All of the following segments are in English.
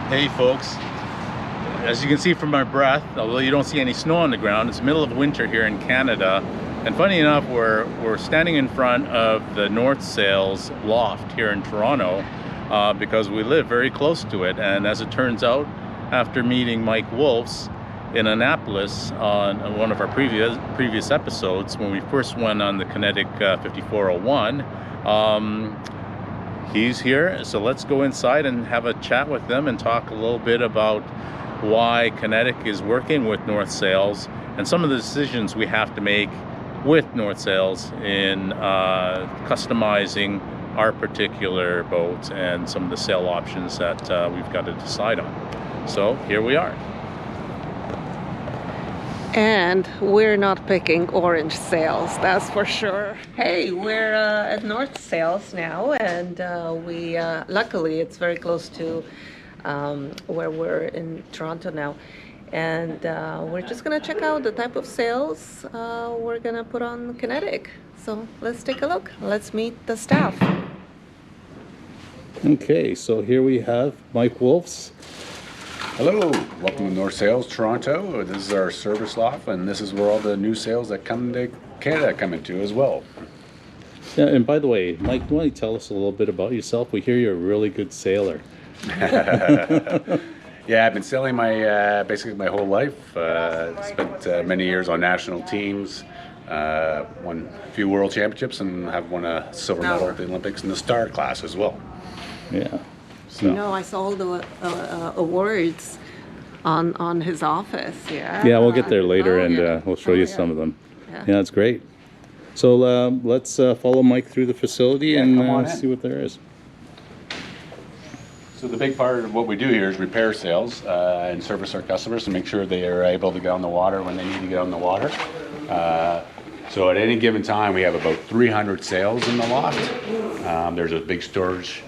Hey folks, as you can see from my breath, although you don't see any snow on the ground, it's the middle of winter here in Canada. And funny enough, we're standing in front of the North Sails loft here in Toronto because we live very close to it. And as it turns out, after meeting Mike Wolfs in Annapolis on one of our previous episodes, when we first went on the Kinetic 5401, he's here. So let's go inside and have a chat with them and talk a little bit about why Kinetic is working with North Sails and some of the decisions we have to make with North Sails in customizing our particular boat and some of the sail options that we've got to decide on. So here we are. And we're not picking orange sails, that's for sure. Hey, we're at North Sails now, and we luckily it's very close to where we're in Toronto now. And we're just gonna check out the type of sails we're gonna put on Kinetic. So let's take a look. Let's meet the staff. Okay, so here we have Mike Wolfs. Hello, welcome to North Sails, Toronto. This is our service loft, and this is where all the new sails that come to Canada come into as well. Yeah, and by the way, Mike, do you want to tell us a little bit about yourself? We hear you're a really good sailor. Yeah, I've been sailing basically my whole life. Spent many years on national teams, won a few world championships, and have won a silver medal at the Olympics in the star class as well. Yeah. You know, I saw all the awards on his office. Yeah. Yeah, we'll get there later, and yeah. we'll show you some of them. Yeah. Yeah, that's great. So let's follow Mike through the facility and come on in. see what there is. So the big part of what we do here is repair sails and service our customers and make sure they are able to get on the water when they need to get on the water. So at any given time, we have about 300 sails in the loft. There's a big storage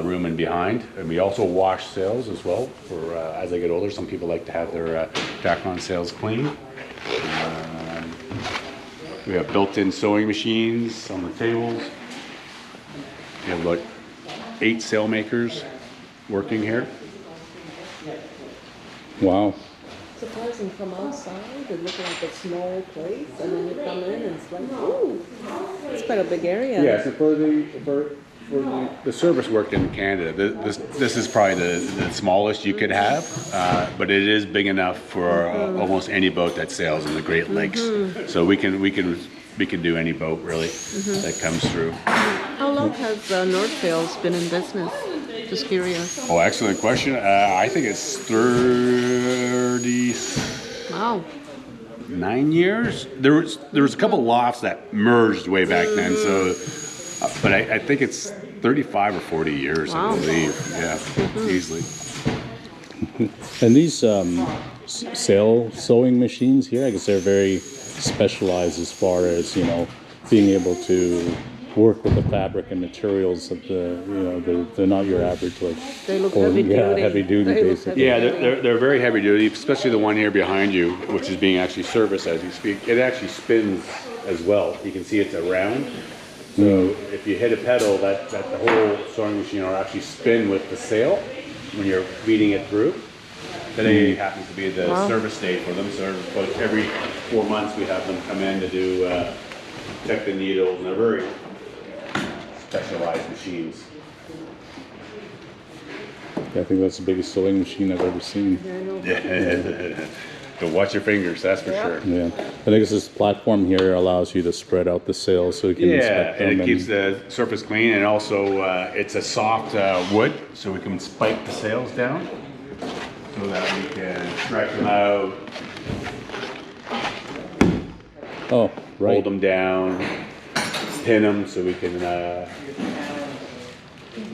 room in behind, and we also wash sails as well. For as they get older, some people like to have their Catamaran sails clean. We have built-in sewing machines on the tables. We have about 8 sail makers working here. Wow. Surprising, from outside, it looked like a small place, and then you come in and it's like, ooh, it's quite a big area. Yeah, so for the service work in Canada, this is probably the smallest you could have, but it is big enough for almost any boat that sails in the Great Lakes. So we can do any boat really that comes through. How long has North Sails been in business? Just curious. Oh, excellent question. I think it's 39 Wow. years. There was a couple lofts that merged way back then, so. But I think it's 35 or 40 years, Wow. I believe. Yeah, easily. And these sail sewing machines here, I guess they're very specialized as far as, you know, being able to work with the fabric and materials of they're not your average like. They look heavy duty. Yeah, heavy duty They look basically. heavy. Yeah, they're very heavy duty, especially the one here behind you, which is being actually serviced as you speak. It actually spins as well. You can see it's a round. So if you hit a pedal, that the whole sewing machine will actually spin with the sail when you're feeding it through. Today happens to be the service day for them, so about every 4 months we have them come in to do check the needles, and they're very specialized machines. I think that's the biggest sewing machine I've ever seen. Yeah. But watch your fingers, that's for sure. Yeah, I think this platform here allows you to spread out the sails so you can inspect them. And it keeps the surface clean, and also it's a soft wood, so we can spike the sails down so that we can stretch them out, Oh, right. hold them down, pin them so we can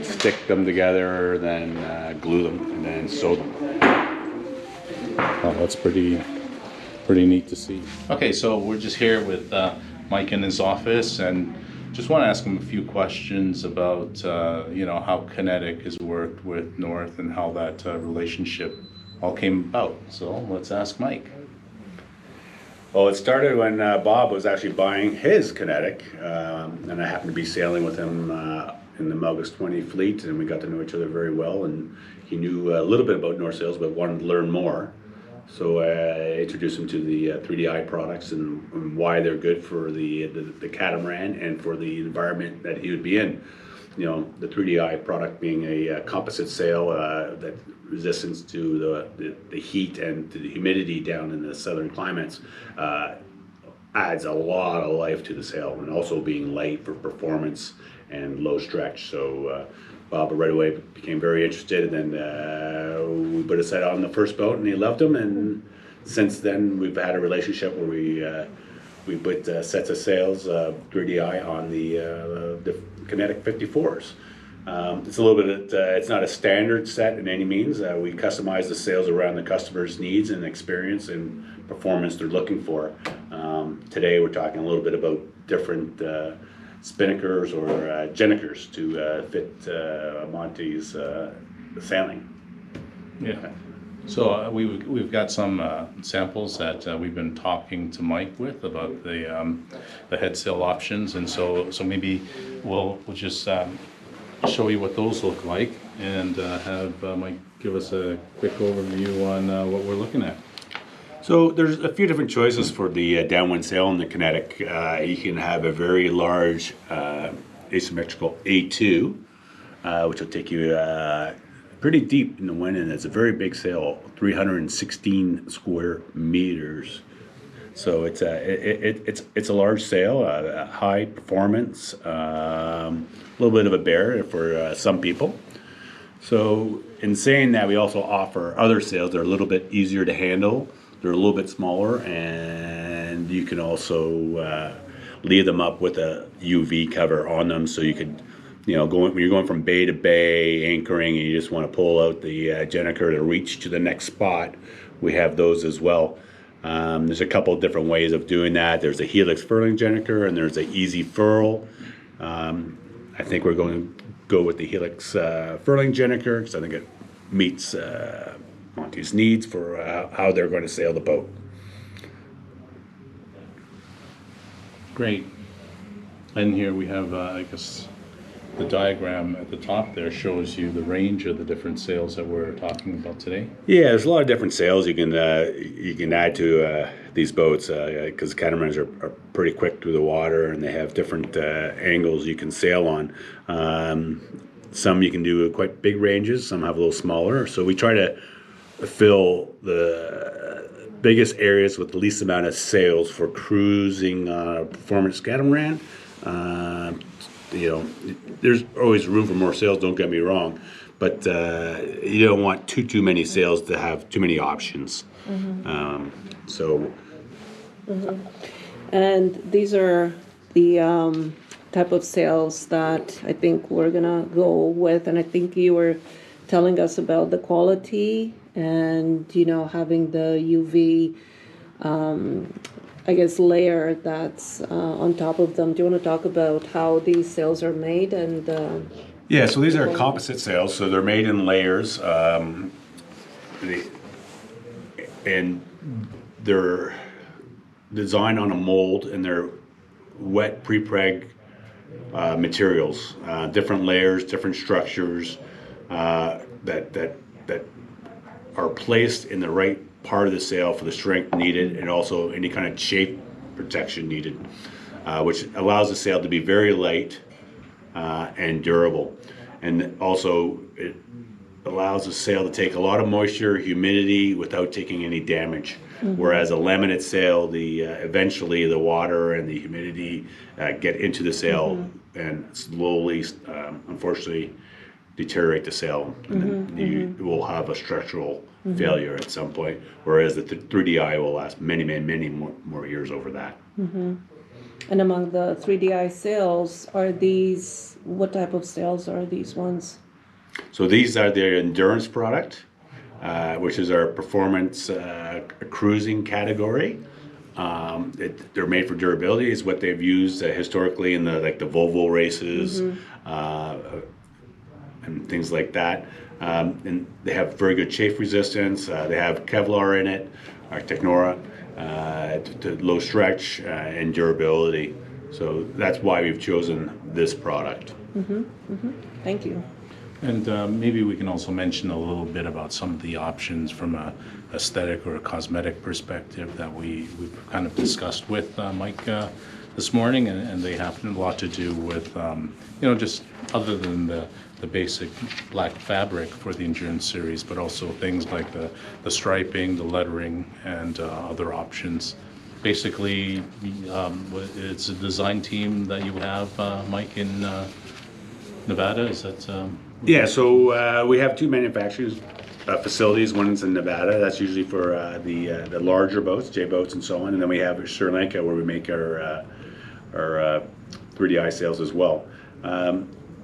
stick them together, then glue them, and then sew them. Oh, that's pretty neat to see. Okay, so we're just here with Mike in his office, and just want to ask him a few questions about how Kinetic has worked with North and how that relationship all came about. So let's ask Mike. Well, it started when Bob was actually buying his Kinetic, and I happened to be sailing with him in the Melgus 20 fleet, and we got to know each other very well. And he knew a little bit about North Sails, but wanted to learn more. So I introduced him to the 3DI products and why they're good for the catamaran and for the environment that he would be in. You know, the 3DI product being a composite sail that resistance to the heat and to the humidity down in the southern climates adds a lot of life to the sail, and also being light for performance and low stretch. So Bob right away became very interested, and then we put a set on the first boat, and he loved them. And since then, we've had a relationship where we put sets of sails, 3DI, on the Kinetic 54s. It's a little bit. It's not a standard set in any means. We customize the sails around the customer's needs and experience and performance they're looking for. Today, we're talking a little bit about different spinnakers or gennikers to fit Monty's sailing. Yeah. So we've got some samples that we've been talking to Mike with about the head sail options, and so maybe we'll just show you what those look like, and have Mike give us a quick overview on what we're looking at. So there's a few different choices for the downwind sail in the Kinetic. You can have a very large asymmetrical A2, which will take you pretty deep in the wind, and it's a very big sail, 316 square meters. So it's a large sail, high performance, a little bit of a bear for some people. So in saying that, we also offer other sails that are a little bit easier to handle. They're a little bit smaller, and you can also lead them up with a UV cover on them, so you could, you know, when you're going from bay to bay anchoring, and you just want to pull out the genniker to reach to the next spot. We have those as well. There's a couple of different ways of doing that. There's a helix furling genniker, and there's an easy furl. I think we're going to go with the helix furling genniker, because I think it meets Monty's needs for how they're going to sail the boat. Great. And here we have, I guess, the diagram at the top there shows you the range of the different sails that we're talking about today. Yeah, there's a lot of different sails you can add to these boats, because catamarans are pretty quick through the water, and they have different angles you can sail on. Some you can do quite big ranges, some have a little smaller. So we try to fill the biggest areas with the least amount of sails for cruising performance catamaran. You know, there's always room for more sails, don't get me wrong, but you don't want too many sails to have too many options. Mm-hmm. And these are the type of sails that I think we're gonna go with, and I think you were telling us about the quality and, you know, having the UV I guess layer that's on top of them. Do you want to talk about how these sails are made? And yeah, so these are composite sails, so they're made in layers, and they're designed on a mold, and they're wet pre-preg materials, different layers, different structures that are placed in the right part of the sail for the strength needed, and also any kind of shape protection needed, which allows the sail to be very light and durable. And also it allows the sail to take a lot of moisture, humidity, without taking any damage. Mm-hmm. Whereas a laminate sail, eventually the water and the humidity get into the sail, mm-hmm. and slowly, unfortunately, deteriorate the sail, and then you will have a structural failure at some point, whereas the 3DI will last many more years over that. Mm-hmm. And among the 3DI sails, what type of sails are these ones? So these are their endurance product, which is our performance cruising category. They're made for durability, is what they've used historically in the Volvo races, and things like that. And they have very good chafe resistance. They have Kevlar in it, or Technora, to low stretch and durability. So that's why we've chosen this product. Thank you. And maybe we can also mention a little bit about some of the options from a aesthetic or a cosmetic perspective that we've kind of discussed with Mike this morning, and they have a lot to do with, just other than the basic black fabric for the Endurance Series, but also things like the striping, the lettering, and other options. Basically, it's a design team that you have, Mike, in Nevada, is that? Yeah, so we have two manufacturers facilities. One is in Nevada. That's usually for the larger boats, J boats, and so on. And then we have Sri Lanka, where we make our 3DI sails as well.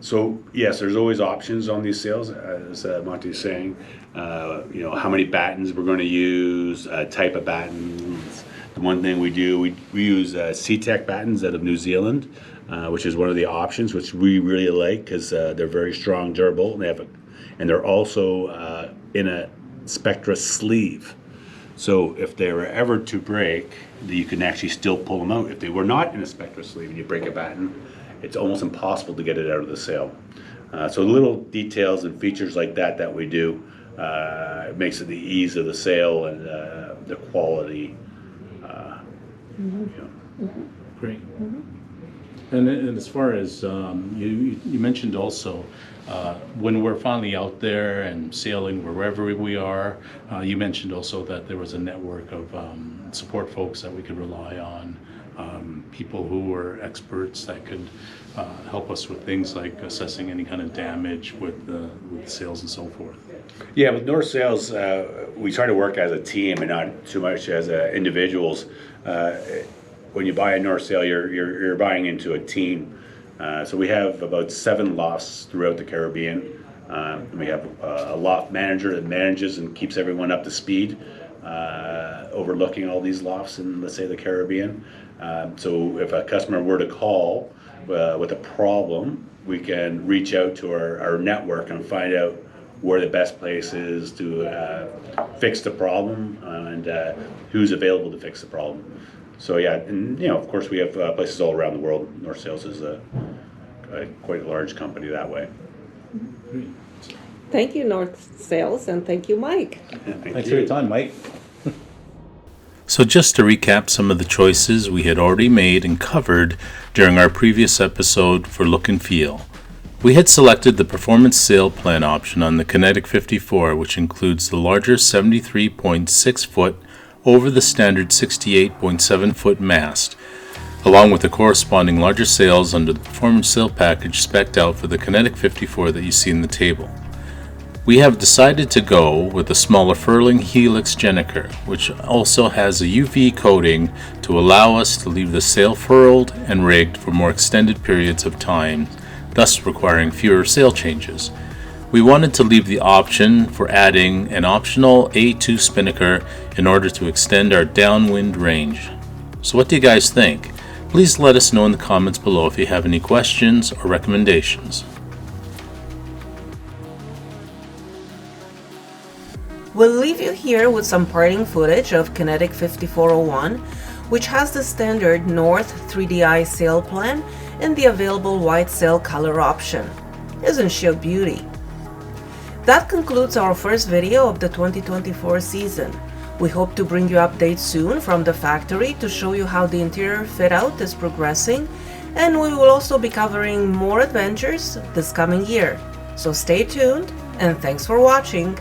So yes, there's always options on these sails, as Monty's saying. How many battens we're going to use, type of battens. The one thing we do, we use C-Tech battens out of New Zealand, which is one of the options, which we really like because they're very strong, durable, and they're also in a Spectra sleeve. So if they were ever to break, you can actually still pull them out. If they were not in a Spectra sleeve and you break a batten, it's almost impossible to get it out of the sail. So little details and features like that we do, it makes it the ease of the sail and the quality. Great. And as far as you mentioned also, when we're finally out there and sailing wherever we are, you mentioned also that there was a network of support folks that we could rely on, people who were experts that could help us with things like assessing any kind of damage with the sails and so forth. Yeah, with North Sails, we try to work as a team and not too much as individuals. When you buy a North Sail, you're buying into a team. So we have about 7 lofts throughout the Caribbean. We have a loft manager that manages and keeps everyone up to speed, overlooking all these lofts in, let's say, the Caribbean. So if a customer were to call with a problem, we can reach out to our network and find out where the best place is to fix the problem and who's available to fix the problem. So yeah, and of course we have places all around the world. North Sails is quite a large company that way. Thank you, North Sails, and thank you, Mike. Thanks for your time, Mike. So just to recap some of the choices we had already made and covered during our previous episode for look and feel. We had selected the Performance Sail Plan option on the Kinetic 54, which includes the larger 73.6 foot over the standard 68.7 foot mast, along with the corresponding larger sails under the Performance Sail package spec'd out for the Kinetic 54 that you see in the table. We have decided to go with a smaller furling Helix Gennaker, which also has a UV coating to allow us to leave the sail furled and rigged for more extended periods of time, thus requiring fewer sail changes. We wanted to leave the option for adding an optional A2 spinnaker in order to extend our downwind range. So what do you guys think? Please let us know in the comments below if you have any questions or recommendations. We'll leave you here with some parting footage of Kinetic 5401, which has the standard North 3DI sail plan and the available white sail color option. Isn't she a beauty? That concludes our first video of the 2024 season. We hope to bring you updates soon from the factory to show you how the interior fit out is progressing, and we will also be covering more adventures this coming year. So stay tuned, and thanks for watching.